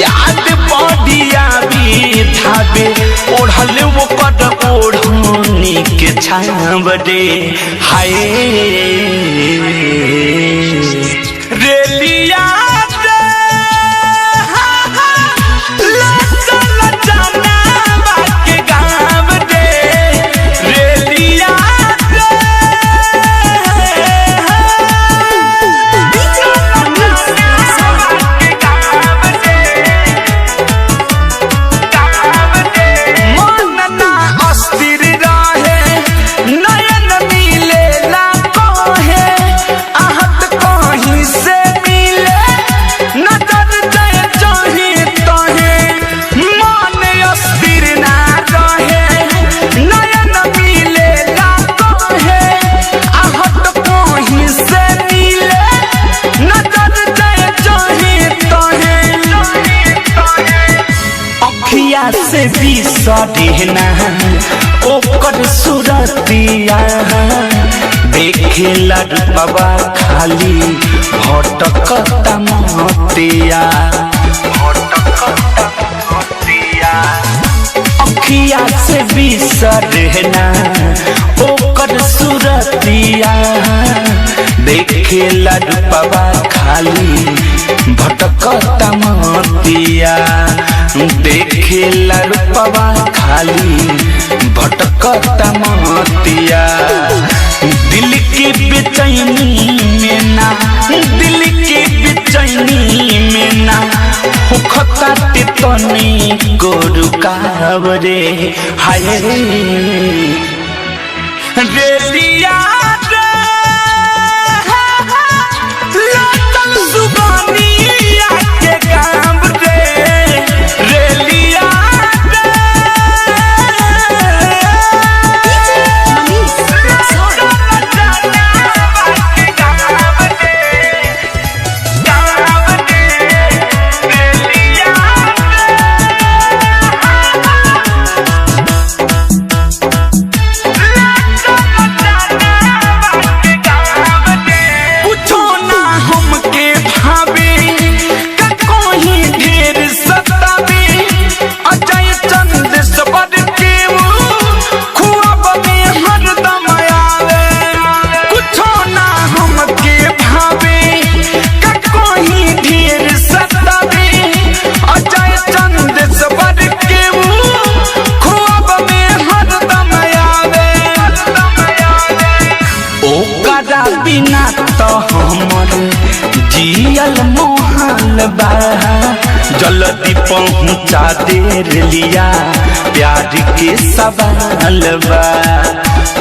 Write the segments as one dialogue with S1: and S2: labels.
S1: याद पौधिया भी धाबे ओढ़ल वो कद ओढ़नी के छाव रे हाय रेलिया से भी सदेना ओकर सुरतिया देखे लड़पवा खाली भटकता मोतिया अखिया से भी सदेना ओकर सुरतिया देखे लड़पवा खाली भटकता मोतिया देखे लड़पवा खाली भटकता मोतिया दिल की बेचैनी में ना दिल की बेचैनी में ना होखता तनी को रुकाव रे हाय रेलिया बिना तो हमर जियल मोहल बा जल्दी पहुँचा दे लिया प्यार के सवाल बा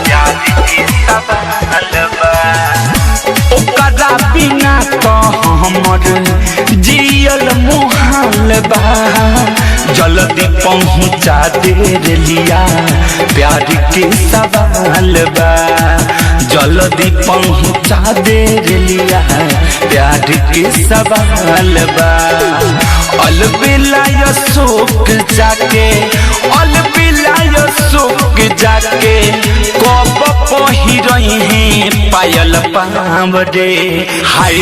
S1: प्यार के सवाल बा ओकरा बिना तो हमर जियल मोहल बा जल्दी पहुँचा दे लिया प्यार के सवाल बा जल्दी पहुँचा दे लिया प्यार के सवाल बा अलबिला शोक जाके अलबिला शोक जाके कब पहिरही पायल पाव रे हाय